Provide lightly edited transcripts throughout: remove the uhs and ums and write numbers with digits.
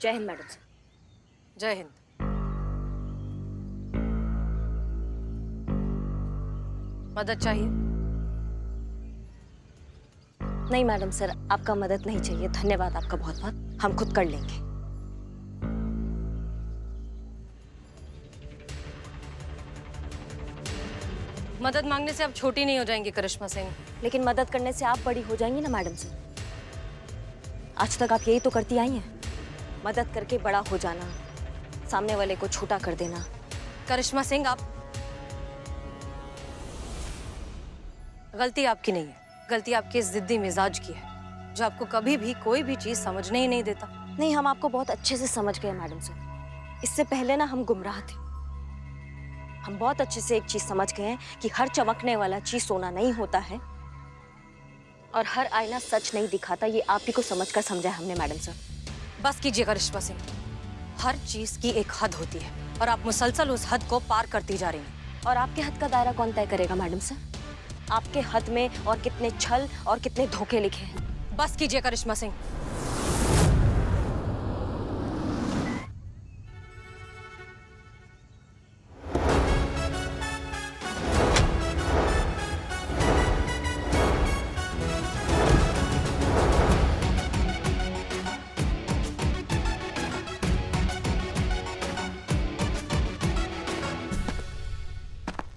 जय Hind madam sir. जय हिंद। मदद चाहिए? नहीं मैडम सर, आपका मदद नहीं चाहिए, धन्यवाद आपका बहुत बहुत, हम खुद कर लेंगे। मदद मांगने से आप छोटी नहीं हो जाएंगी करिश्मा सिंह। लेकिन मदद करने से आप बड़ी हो जाएंगी ना मैडम सर। आज तक आप यही तो करती आई हैं, मदद करके बड़ा हो जाना, सामने वाले को छोटा कर देना। करिश्मा सिंह, आप गलती आपकी नहीं है, गलती आपके इस जिद्दी मिजाज की है जो आपको कभी भी कोई भी चीज समझने ही नहीं देता। नहीं, हम आपको बहुत अच्छे से समझ गए मैडम सर। इससे पहले ना हम गुमराह थे। हम बहुत अच्छे से एक चीज समझ गए हैं कि हर चमकने वाला चीज सोना नहीं होता है और हर आईना सच नहीं दिखाता। ये आप ही को समझकर समझा है हमने मैडम सर। बस कीजिए करिश्मा सिंह, हर चीज की एक हद होती है और आप मुसलसल उस हद को पार करती जा रही हैं। और आपके हद का दायरा कौन तय करेगा मैडम सर? आपके हद में और कितने छल और कितने धोखे लिखे हैं। बस कीजिए करिश्मा सिंह।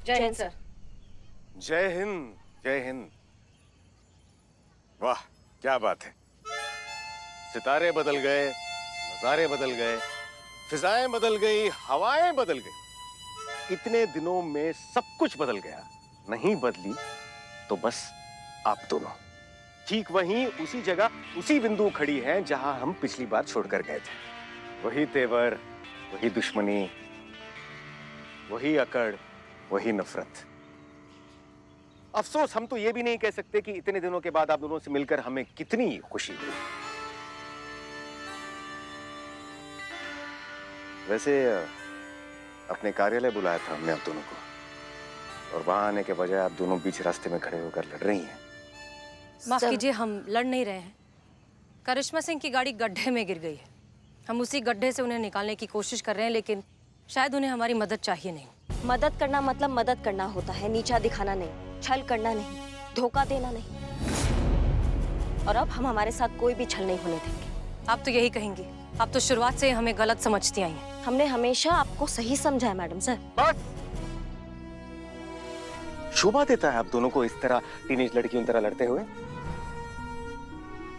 जय हिंद सर। जय हिंद, जय हिंद। वाह क्या बात है, सितारे बदल गए, नजारे बदल गए, फिजाएं बदल गई, हवाएं बदल गई। इतने दिनों में सब कुछ बदल गया। नहीं बदली तो बस आप दोनों ठीक वहीं उसी जगह उसी बिंदु खड़ी हैं जहां हम पिछली बार छोड़कर गए थे। वही तेवर, वही दुश्मनी, वही अकड़, वही नफरत। अफसोस हम तो ये भी नहीं कह सकते कि इतने दिनों के बाद आप दोनों से मिलकर हमें कितनी खुशी हुई। वैसे अपने कार्यालय बुलाया था हमने आप दोनों को और वहां आने के बजाय आप दोनों बीच रास्ते में खड़े होकर लड़ रही हैं। माफ कीजिए, हम लड़ नहीं रहे हैं। करिश्मा सिंह की गाड़ी गड्ढे में गिर गई है, हम उसी गड्ढे से उन्हें निकालने की कोशिश कर रहे हैं, लेकिन शायद उन्हें हमारी मदद चाहिए नहीं। मदद करना मतलब मदद करना होता है, नीचा दिखाना नहीं, छल करना नहीं, धोखा देना नहीं। और अब हम हमारे साथ कोई भी छल नहीं होने देंगे। आप तो यही कहेंगी, आप तो शुरुआत से हमें गलत समझती आई हैं। हमने हमेशा आपको सही समझा है मैडम सर। बस शोभा देता है आप दोनों को इस तरह टीनेज लड़कियों की तरह लड़ते हुए?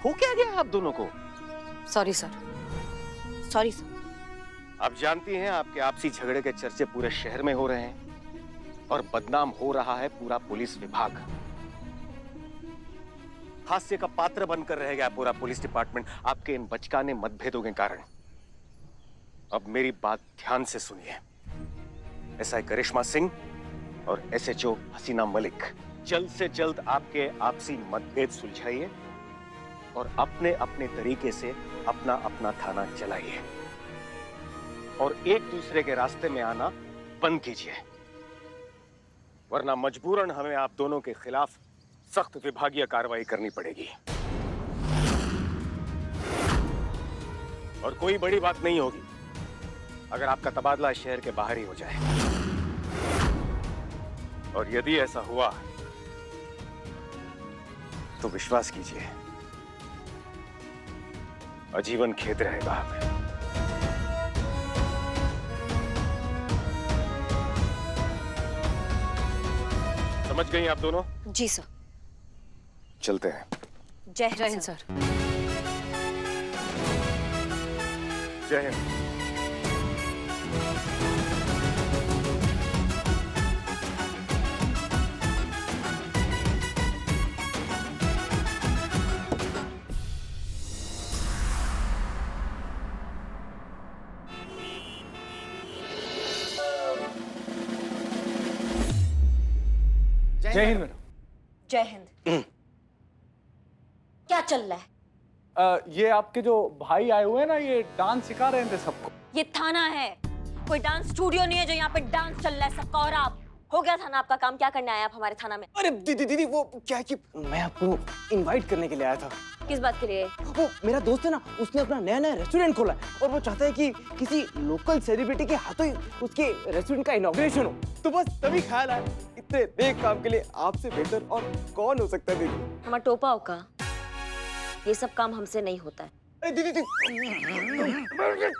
हो क्या गया आप दोनों को? Sorry sir. Sorry sir. आप जानती हैं आपके आपसी झगड़े के चर्चे पूरे शहर में हो रहे हैं और बदनाम हो रहा है पूरा पुलिस विभाग। हास्य का पात्र बनकर रह गया पूरा पुलिस डिपार्टमेंट आपके इन बचकाने मतभेदों के कारण। अब मेरी बात ध्यान से सुनिए। एसआई करिश्मा सिंह और एसएचओ हसीना मलिक, जल्द से जल्द आपके आपसी मतभेद सुलझाइए और अपने अपने तरीके से अपना अपना थाना चलाइए और एक दूसरे के रास्ते में आना बंद कीजिए, वरना मजबूरन हमें आप दोनों के खिलाफ सख्त विभागीय कार्रवाई करनी पड़ेगी। और कोई बड़ी बात नहीं होगी अगर आपका तबादला शहर के बाहर ही हो जाए। और यदि ऐसा हुआ तो विश्वास कीजिए आजीवन खेद रहेगा हमें। समझ गई आप दोनों? जी सर। चलते हैं। जय जय हिंद हिंद सर। जय हिंद। जय हिंद मैडम। जय हिंद। क्या चल रहा है? ये आपके जो भाई आए हुए हैं ना, ये डांस सिखा रहे थे सबको। ये थाना है, कोई डांस स्टूडियो नहीं है जो यहाँ पे डांस चल रहा है सबका। और आप हो गया थाना आपका काम, क्या करने आए आप हमारे थाना में? अरे दीदी दीदी वो क्या है कि मैं आपको इनवाइट करने के लिए आया था। किस बात के लिए? वो मेरा दोस्त है ना, उसने अपना नया नया रेस्टोरेंट खोला है और वो चाहता है कि किसी लोकल सेलिब्रिटी के हाथों ही उसके रेस्टोरेंट का इनॉग्रेशन हो। तो बस तभी ख्याल आया, इतने नेक काम के लिए आपसे बेहतर और कौन हो सकता है दीदी। हमारा टोपा का ये सब काम हमसे नहीं होता है। अरे दीदी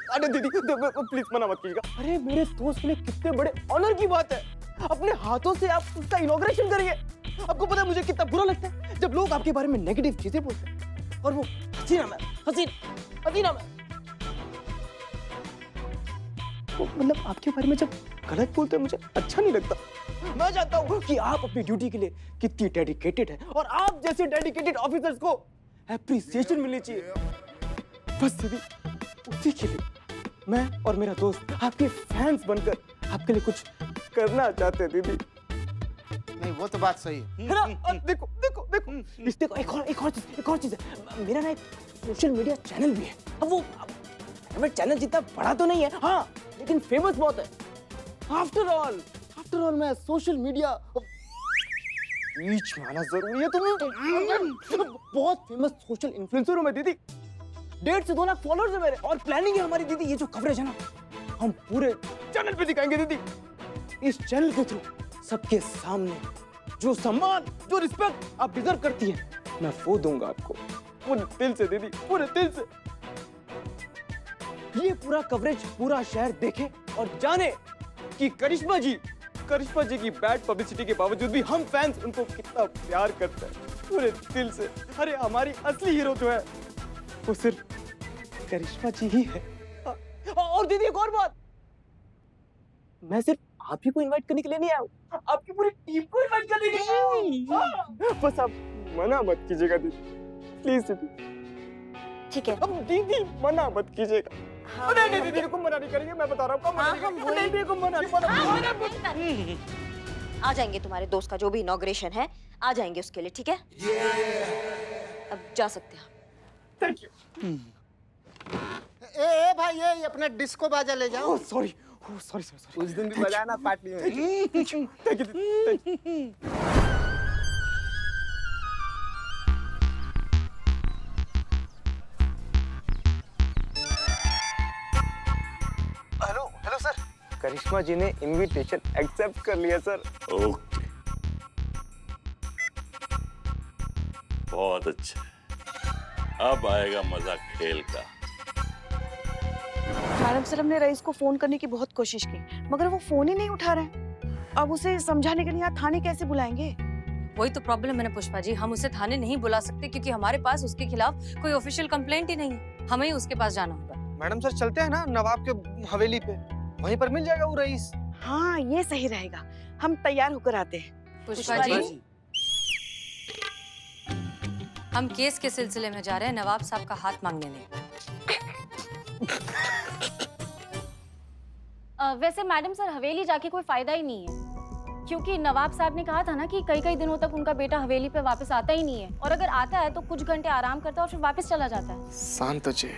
अरे दीदी प्लीज मना मत कीजिएगा। अरे मेरे दोस्त के लिए कितने बड़े ऑनर की बात है, अपने हाथों से आप उसका इनॉग्रेशन करिए। आपको पता है मुझे कितना बुरा लगता है जब लोग आपके बारे में नेगेटिव चीजें बोलते हैं और वो हसीना मैम वो मतलब आपके बारे में जब गलत बोलते हैं मुझे अच्छा नहीं लगता। मैं चाहता हूँ कि आप अपनी ड्यूटी के लिए कितनी डेडिकेटेड है और आप जैसे डेडिकेटेड ऑफिसर्स को एप्रिसिएशन मिलनी चाहिए। बस दीदी उसी के लिए मैं और मेरा दोस्त आपके फैंस बनकर आपके लिए कुछ करना चाहते हैं दीदी। नहीं वो तो बात सही है ना? और देखो देखो देखो इस देखो एक और चीज है। मेरा ना एक सोशल मीडिया चैनल भी है। अब वो प्राइवेट चैनल जितना बड़ा तो नहीं है, हाँ, लेकिन फेमस बहुत है। आफ्टर ऑल मैं सोशल मीडिया रीच में आना जरूरी है। तुम्हें बहुत फेमस सोशल इन्फ्लुएंसर हूं मैं दीदी। 1.5 से 2 लाख फॉलोअर्स है मेरे और प्लानिंग है हमारी दीदी। ये जो कवरेज है ना हम पूरे चैनल पे दिखाएंगे दीदी। इस चैनल के थ्रू सबके सामने जो सम्मान जो रिस्पेक्ट आप डिजर्व करती है मैं वो दूंगा आपको पूरे दिल से दीदी, पूरे दिल से। ये पूरा कवरेज पूरा शहर देखे और जाने कि करिश्मा जी की बैड पब्लिसिटी के बावजूद भी हम फैंस उनको कितना प्यार करते हैं पूरे दिल से। अरे हमारी असली हीरो जो है वो सिर्फ करिश्मा जी ही है। और दीदी एक और बात, मैं सिर्फ आप ही को इनवाइट करने के लिए नहीं आया हूँ, आपकी पूरी टीम को इनवाइट करने के लिए आया हूँ। बस आप मना मत कीजिएगा दीदी, प्लीज दीदी। ठीक है। अब दीदी मना मत कीजिएगा। हाँ, नहीं दीदी को मना नहीं करेंगे, मैं बता रहा हूँ। आ जाएंगे तुम्हारे दोस्त का जो भी इनॉग्रेशन है, आ जाएंगे उसके लिए, ठीक है? अब जा सकते हैं। Thank you. ए भाई ये अपना डिस्को बाजा ले जाओ। सॉरी। उस दिन भी बजाया ना पार्टी में। Thank you. हेलो सर, करिश्मा जी ने इनविटेशन एक्सेप्ट कर लिया सर। ओके, बहुत अच्छा। अब आएगा मजा खेल का। मैडम सर, हमने रईस को फोन करने की बहुत कोशिश की मगर वो फोन ही नहीं उठा रहे। अब उसे समझाने के लिए यहाँ थाने कैसे बुलाएंगे? वही तो प्रॉब्लम है ना पुष्पा जी, हम उसे थाने नहीं बुला सकते क्योंकि हमारे पास उसके खिलाफ कोई ऑफिशियल कंप्लेंट ही नहीं है। हमें ही उसके पास जाना होगा। मैडम सर चलते हैं ना नवाब के हवेली पे, वहीं पर मिल जाएगा वो रईस। हाँ ये सही रहेगा, हम तैयार होकर आते हैं। पुष्पा जी, हम केस के सिलसिले में जा रहे हैं, नवाब साहब का हाथ मांगने नहीं। वैसे मैडम सर हवेली जाके कोई फायदा ही नहीं है क्योंकि नवाब साहब ने कहा था ना कि कई दिनों तक उनका बेटा हवेली पे वापस आता ही नहीं है और अगर आता है तो कुछ घंटे आराम करता है और फिर वापस चला जाता है। शांत हो जाइए।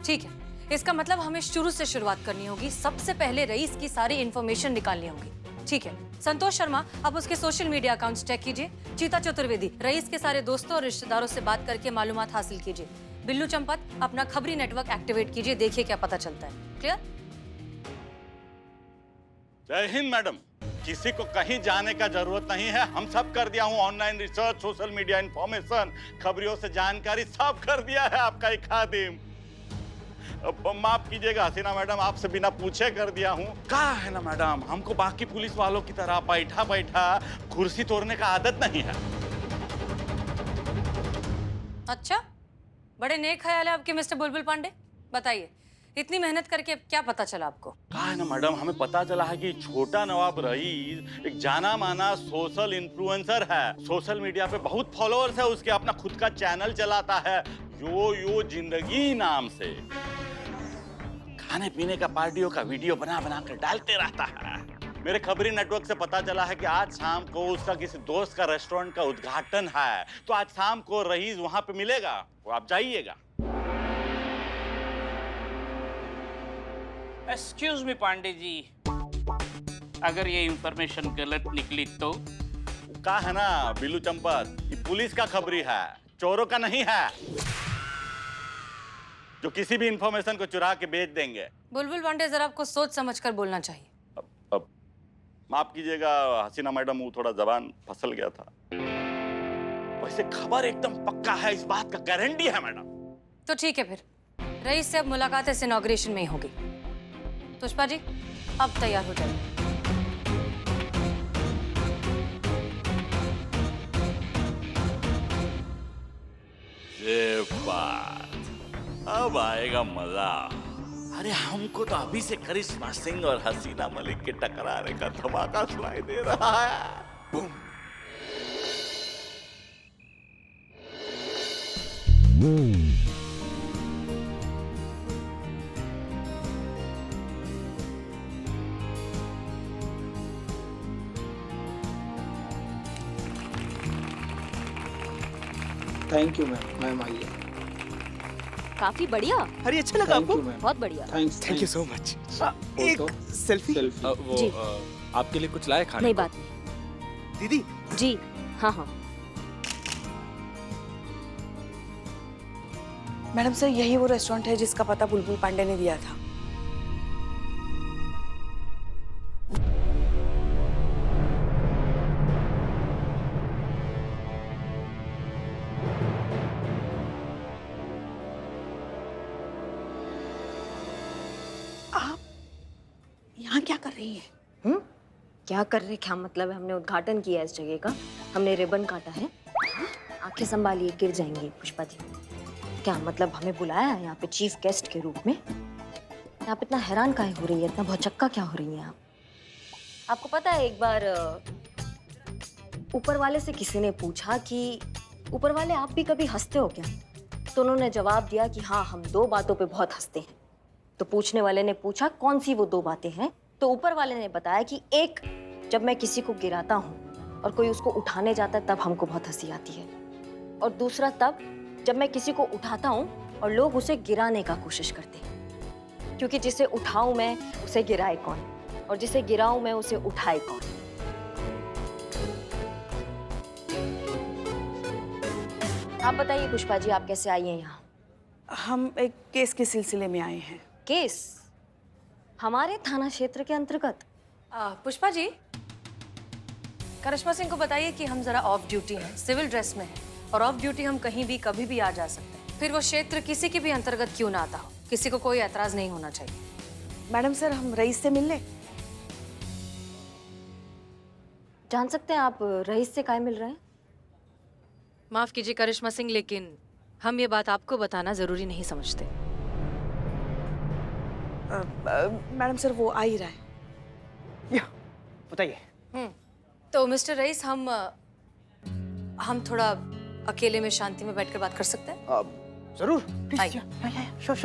ठीक है, इसका मतलब हमें शुरू से शुरुआत करनी होगी। सबसे पहले रईस की सारी इंफॉर्मेशन निकालनी होगी। ठीक है, संतोष शर्मा आप उसके सोशल मीडिया अकाउंट्स चेक कीजिए। चीता चतुर्वेदी रईस के सारे दोस्तों और रिश्तेदारों से बात करके मालूमात हासिल कीजिए। बिल्लू चंपत अपना खबरी नेटवर्क एक्टिवेट कीजिए, देखिए क्या पता चलता है। क्लियर? जय हिंद मैडम, किसी को कहीं जाने का जरूरत नहीं है। हम सब कर दिया हूँ, online research, social media information, खबरियों से जानकारी सब कर दिया है आपका एक खादिम। अब माफ कीजिएगा हसीना मैडम, आपसे बिना पूछे कर दिया हूँ। कहा है ना मैडम, हमको बाकी पुलिस वालों की तरह बैठा बैठा कुर्सी तोड़ने का आदत नहीं है। अच्छा, बड़े नेक ख्याल है आपके मिस्टर बुलबुल पांडे। बताइए, इतनी मेहनत करके क्या पता चला आपको? कहा है ना मैडम, हमें पता चला है कि छोटा नवाब रईस एक जाना माना सोशल इन्फ्लुएंसर है। सोशल मीडिया पे बहुत फॉलोअर्स है उसके, अपना खुद का चैनल चलाता है यो जिंदगी नाम से। खाने पीने का पार्टियों का वीडियो बना बना कर डालते रहता है। मेरे खबरी नेटवर्क से पता चला है कि आज शाम को उसका किसी दोस्त का रेस्टोरेंट का उद्घाटन है, तो आज शाम को रईस वहां पे मिलेगा, वो आप जाइएगा। एक्सक्यूज मी पांडे जी, अगर ये इंफॉर्मेशन गलत निकली तो? कहा है ना बिल्लू चंपत, ये पुलिस का खबरी है, चोरों का नहीं है, जो किसी भी इंफॉर्मेशन को चुरा के बेच देंगे। बुलबुल पांडे, जरा आपको सोच समझ कर बोलना चाहिए। अब माफ कीजिएगा हसीना मैडम, वो थोड़ा जबान फिसल गया था। वैसे खबर एकदम पक्का है, इस बात का गारंटी है मैडम। तो ठीक है, फिर रईस से अब मुलाकात इस इनॉग्रेशन में ही होगी। पुष्पा जी, अब तैयार हो जाइए। ये बात, अब आएगा मजा। अरे हमको तो अभी से करिश्मा सिंह और हसीना मलिक के टकराने का धमाका सुनाई दे रहा है। बूम। थैंक यू मैम आइए। काफी बढ़िया, अरे अच्छा लगा आपको? बहुत बढ़िया। Thank you so much. एक सेल्फी। वो जी। आपके लिए कुछ लाए खाने नहीं को? बात नहीं। दीदी जी हाँ हाँ। मैडम सर, यही वो रेस्टोरेंट है जिसका पता बुलबुल पांडे ने दिया था। आप यहाँ क्या कर रही हैं? क्या कर रहे, क्या मतलब है? हमने उद्घाटन किया है इस जगह का, हमने रिबन काटा है। आंखें संभालिए, गिर जाएंगी पुष्पा जी। क्या मतलब हमें बुलाया है यहाँ पे चीफ गेस्ट के रूप में? आप इतना हैरान काहे हो रही है, इतना भौचक्का क्या हो रही है आप? आपको पता है एक बार ऊपर वाले से किसी ने पूछा कि ऊपर वाले आप भी कभी हंसते हो क्या? तो उन्होंने जवाब दिया कि हाँ, हम दो बातों पे बहुत हंसते हैं। तो पूछने वाले ने पूछा कौन सी वो दो बातें हैं? तो ऊपर वाले ने बताया कि एक, जब मैं किसी को गिराता हूँ और कोई उसको उठाने जाता है तब हमको बहुत हंसी आती है, और दूसरा तब जब मैं किसी को उठाता हूँ और लोग उसे गिराने का कोशिश करते हैं, क्योंकि जिसे उठाऊं मैं उसे गिराए कौन, और जिसे गिराऊं मैं उसे उठाए कौन। आप बताइए पुष्पा जी, आप कैसे आई हैं यहाँ? हम एक केस के सिलसिले में आए हैं। केस? हमारे थाना क्षेत्र के अंतर्गत? पुष्पा जी, करिश्मा सिंह को बताइए कि हम जरा ऑफ ड्यूटी हैं, सिविल ड्रेस में हैं, और ऑफ ड्यूटी हम कहीं भी कभी भी आ जा सकते हैं। फिर वो क्षेत्र किसी के भी अंतर्गत क्यों ना आता हो, किसी को कोई ऐतराज नहीं होना चाहिए। मैडम सर, हम रईस से मिल लें? जान सकते हैं आप रईस से काहे मिल रहे हैं? माफ कीजिए करिश्मा सिंह, लेकिन हम ये बात आपको बताना जरूरी नहीं समझते। मैडम सर, वो आ ही रहा है। बताइए। तो मिस्टर रईस, हम थोड़ा अकेले में शांति में बैठकर बात कर सकते हैं? जरूर। आइए। श्योर।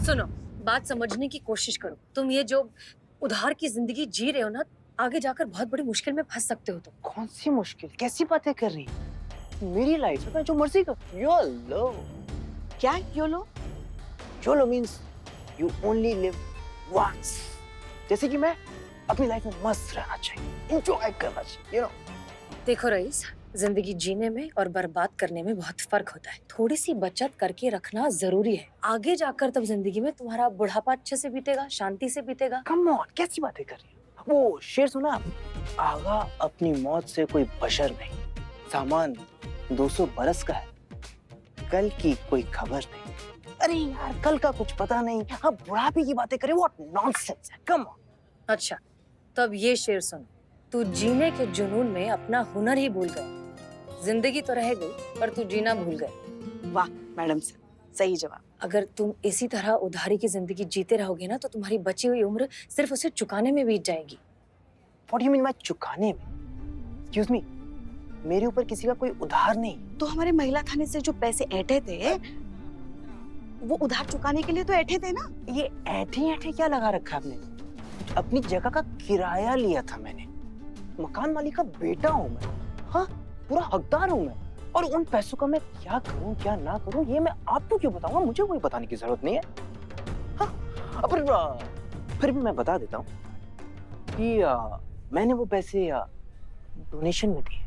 सुनो, बात समझने की कोशिश करो। तुम ये जो उधार की जिंदगी जी रहे हो ना, आगे जाकर बहुत बड़ी मुश्किल में फंस सकते हो तुम। कौन सी मुश्किल, कैसी बातें कर रही है? मेरी लाइफ है, मैं जो मर्जी कर। योलो। क्या YOLO? YOLO means you only live once. जैसे कि मैं अपनी लाइफ में मस्त रहना चाहिए, एंजॉय करना चाहिए, यू नो। देखो रईस, जिंदगी जीने में और बर्बाद करने में बहुत फर्क होता है। थोड़ी सी बचत करके रखना जरूरी है। आगे जाकर तब जिंदगी में तुम्हारा बुढ़ापा अच्छे से बीतेगा, शांति से बीतेगा। कम ऑन, कैसी बातें कर रही है? वो शेर सुना आप? आगा अपनी मौत से कोई बशर नहीं, सामान 200 बरस का है, कल की कोई खबर नहीं। अरे यार, कल का कुछ पता नहीं, हाँ बुढ़ापे की बातें करें, व्हाट नॉनसेंस है, कम ऑन। अच्छा, तब ये शेर सुन। तू जीने के जुनून में अपना हुनर ही भूल गए। जिंदगी तो रह गई, पर तू जीना भूल गए। वाह मैडम सर, सही जवाब। अगर तुम इसी तरह उधारी की जिंदगी जीते रहोगे ना, तो तुम्हारी बची हुई उम्र सिर्फ उसे चुकाने में बीत जाएगी। What do you mean by चुकाने में? Excuse me, मेरे ऊपर किसी का कोई उधार नहीं। तो हमारे महिला थाने से जो पैसे ऐंठे थे, वो उधार चुकाने के लिए तो ऐंठे थे ना? ये ऐठे क्या लगा रखा आपने? अपनी जगह का किराया लिया था मैंने, मकान मालिक का बेटा हूँ मैं, हाँ पूरा हकदार हूँ मैं, और उन पैसों का मैं क्या करूँ क्या ना करूँ ये मैं आपको क्यों बताऊंगा? मुझे कोई बताने की जरूरत नहीं है। हाँ, फिर भी मैं बता देता हूँ, जी मैंने वो पैसे डोनेशन में दिए।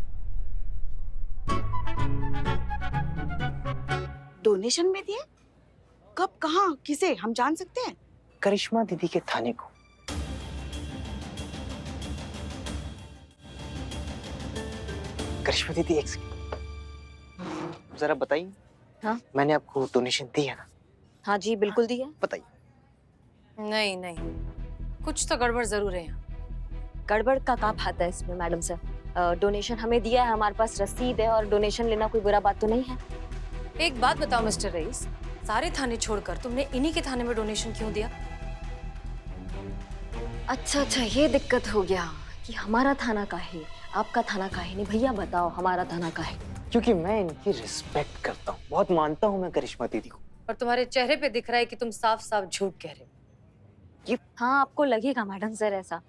डोनेशन में दिए? कब, कहाँ, किसे, हम जान सकते हैं? करिश्मा दीदी के थाने को। करिश्मा दीदी एक सेकंड, जरा बताइए। हाँ? मैंने आपको डोनेशन दी है ना? हाँ जी, बिल्कुल दिया। बताइए। नहीं नहीं, कुछ तो गड़बड़ जरूर है यहाँ। गड़बड़ का क्या बात है इसमें मैडम सर? डोनेशन हमें दिया है, हमारे पास रसीद है, और डोनेशन लेना कोई बुरा बात तो नहीं है। एक बात बताओ मिस्टर रईस, सारे थाने छोड़कर तुमने इन्हीं के थाने में डोनेशन क्यों दिया? अच्छा अच्छा, ये दिक्कत हो गया कि हमारा थाना का है, आपका थाना का है। नहीं भैया बताओ, हमारा थाना का है। क्योंकि मैं इनकी रिस्पेक्ट करता हूँ, बहुत मानता हूँ मैं करिश्मा दीदी को। और तुम्हारे चेहरे पे दिख रहा है कि तुम साफ साफ झूठ कह रहे हो। हाँ, आपको लगेगा मैडम सर ऐसा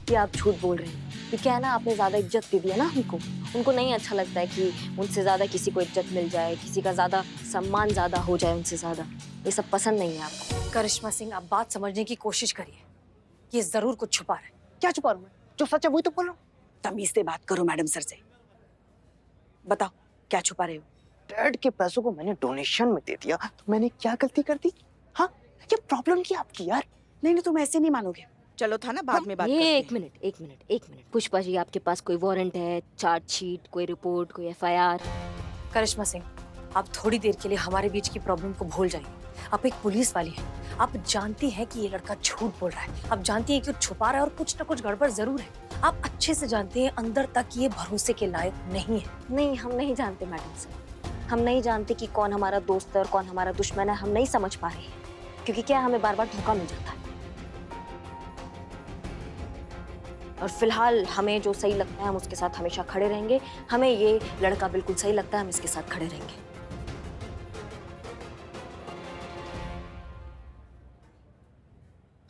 कि आप झूठ बोल रहे हैं, कि क्या है ना, आपने ज्यादा इज्जत दे दिया ना हमको। उनको नहीं अच्छा लगता है कि उनसे ज्यादा किसी को इज्जत मिल जाए, किसी का ज्यादा सम्मान ज्यादा हो जाए उनसे ज्यादा। ये सब पसंद नहीं है आपको। करिश्मा सिंह, आप बात समझने की कोशिश करिए, ये जरूर कुछ छुपा रहा है। क्या छुपा रहा हूँ मैं? जो सच है वही तो बोल रहा हूँ। तमीज से बात करो मैडम सर से। बताओ क्या छुपा रहे हो? डैड के पैसों को मैंने डोनेशन में दे दिया, तो मैंने क्या गलती कर दी? हाँ, ये प्रॉब्लम क्या आपकी यार? नहीं, तुम ऐसे नहीं मानोगे। चलो था ना, बाद में बात ये करते हैं। एक मिनट। पुष्पा जी, आपके पास कोई वारंट है, चार्जशीट, कोई रिपोर्ट, कोई FIR? करिश्मा सिंह, आप थोड़ी देर के लिए हमारे बीच की प्रॉब्लम को भूल जाइए। आप एक पुलिस वाली हैं, आप जानती हैं कि ये लड़का झूठ बोल रहा है, आप जानती हैं कि वो छुपा रहा है और कुछ ना कुछ गड़बड़ जरूर है। आप अच्छे से जानते हैं अंदर तक कि ये भरोसे के लायक नहीं है। नहीं, हम नहीं जानते मैडम सर। हम नहीं जानते कि कौन हमारा दोस्त है और कौन हमारा दुश्मन है। हम नहीं समझ पा रहे हैं, क्योंकि क्या, हमें बार बार धोखा मिल जाता है। और फिलहाल हमें जो सही लगता है हम उसके साथ हमेशा खड़े रहेंगे। हमें ये लड़का बिल्कुल सही लगता है, हम इसके साथ खड़े रहेंगे।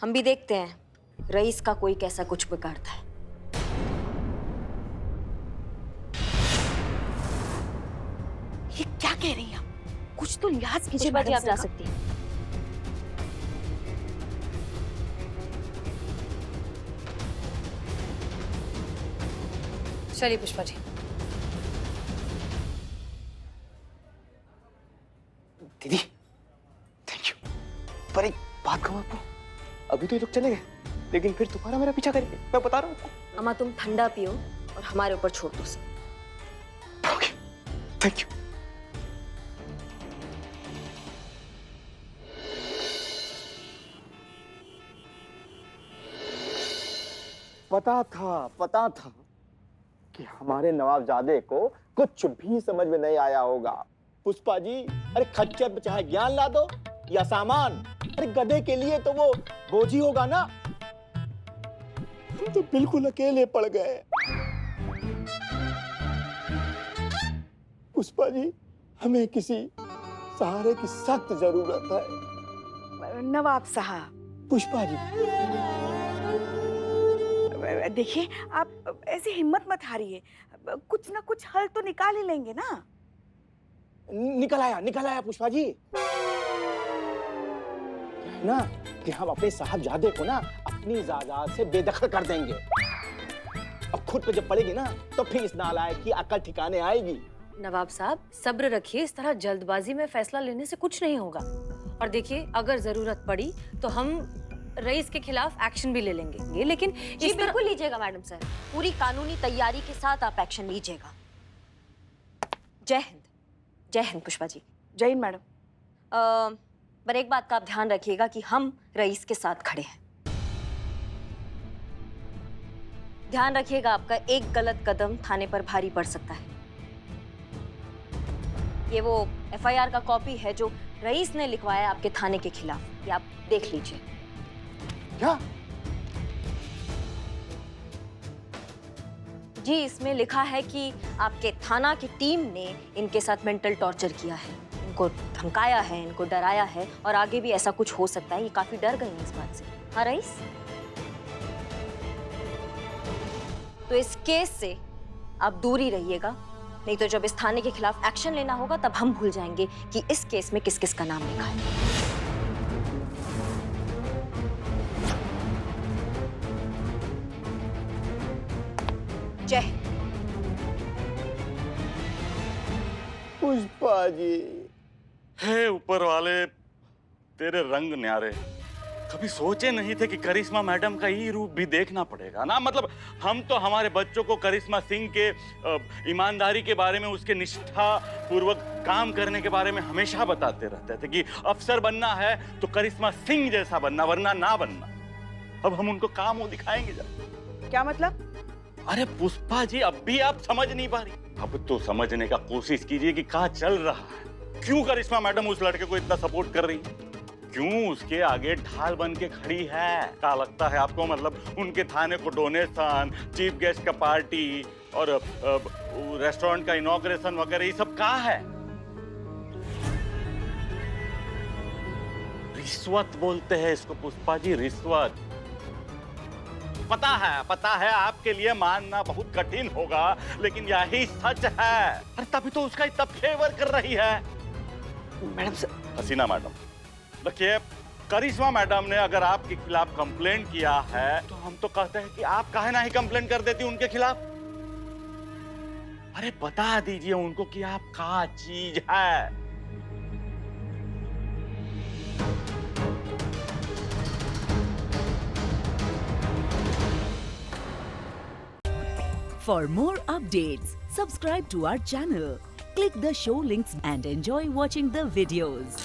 हम भी देखते हैं रईस का कोई कैसा कुछ बिगाड़ता है। ये क्या कह रही हैं आप? कुछ तो लिहाज कीजिए। पुष्पा जी, आप मैडम जा सर का। सकती हैं। चलिए पुष्पा जी। दीदी थैंक यू। पर एक बात कहूँ आपको, अभी तो ये लोग चले गए, लेकिन फिर दोबारा मेरा पीछा करेंगे, मैं बता रहा हूँ आपको। अम्मा, तुम ठंडा पियो और हमारे ऊपर छोड़ दो सब। Okay, thank you. पता था कि हमारे नवाबजादे को कुछ भी समझ में नहीं आया होगा। पुष्पा जी, अरे खच्चर पे चाहे ज्ञान ला दो या सामान, अरे गधे के लिए तो वो बोझ ही होगा ना। हम तो बिल्कुल अकेले पड़ गए। पुष्पा जी, हमें किसी सहारे की सख्त जरूरत है। नवाब साहब। पुष्पा जी, देखिए, आप ऐसी हिम्मत मत हारिए। कुछ ना कुछ हल तो निकाल ही लेंगे ना। निकल आया पुष्पा जी। ना कि हम अपने साहबजादे को ना अपनी जायदाद से बेदखल कर देंगे। अब खुद पे जब पड़ेगी ना, तो फिर इस नालायक की अकल ठिकाने आएगी। नवाब साहब, सब्र रखिए, इस तरह जल्दबाजी में फैसला लेने से कुछ नहीं होगा। और देखिए, अगर जरूरत पड़ी तो हम रईस के खिलाफ एक्शन भी ले लेंगे, लेकिन जी बिल्कुल लीजिएगा मैडम सर, पूरी कानूनी तैयारी के साथ आप एक्शन लीजिएगा। जय हिंद। जय हिंद पुष्पा जी। जय हिंद मैडम। पर एक बात का आप ध्यान रखिएगा कि हम रईस के साथ खड़े हैं। ध्यान रखिएगा, आपका एक गलत कदम थाने पर भारी पड़ सकता है। ये वो FIR का कॉपी है जो रईस ने लिखवाया आपके थाने के खिलाफ, ये आप देख लीजिए। क्या? जी, इसमें लिखा है कि आपके थाना की टीम ने इनके साथ मेंटल टॉर्चर किया है, इनको धमकाया है, इनको डराया है, और आगे भी ऐसा कुछ हो सकता है। ये काफी डर गए हैं इस बात से। हाँ रईस, तो इस केस से आप दूर ही रहिएगा, नहीं तो जब इस थाने के खिलाफ एक्शन लेना होगा तब हम भूल जाएंगे कि इस केस में किस किस का नाम लिखा है। पुष्पा जी। हे ऊपर वाले, तेरे रंग न्यारे। कभी सोचे नहीं थे कि करिश्मा मैडम का ये रूप भी देखना पड़ेगा ना। मतलब हम तो हमारे बच्चों को करिश्मा सिंह के ईमानदारी के बारे में, उसके निष्ठा पूर्वक काम करने के बारे में हमेशा बताते रहते थे कि अफसर बनना है तो करिश्मा सिंह जैसा बनना, वरना ना बनना। अब हम उनको काम वो दिखाएंगे जा। क्या मतलब? अरे पुष्पा जी, अब भी आप समझ नहीं पा रही? अब तो समझने का कोशिश कीजिए कि क्या चल रहा है। क्यों करिश्मा मैडम उस लड़के को इतना सपोर्ट कर रही है? क्यों उसके आगे ढाल बन के खड़ी है? क्या लगता है आपको? मतलब उनके थाने को डोनेशन, चीफ गेस्ट का पार्टी और रेस्टोरेंट का इनॉग्रेशन वगैरह ये सब कहाँ है? रिश्वत बोलते हैं इसको पुष्पा जी, रिश्वत। पता है आपके लिए मानना बहुत कठिन होगा, लेकिन यही सच है। अरे तभी तो उसका इतना फेवर कर रही है। मैडम हसीना मैडम, देखिए करिश्मा मैडम ने अगर आपके खिलाफ कंप्लेन किया है तो हम तो कहते हैं कि आप काहे ना ही कंप्लेन कर देती उनके खिलाफ। अरे बता दीजिए उनको कि आप क्या चीज है। For more updates, subscribe to our channel, click the show links and enjoy watching the videos.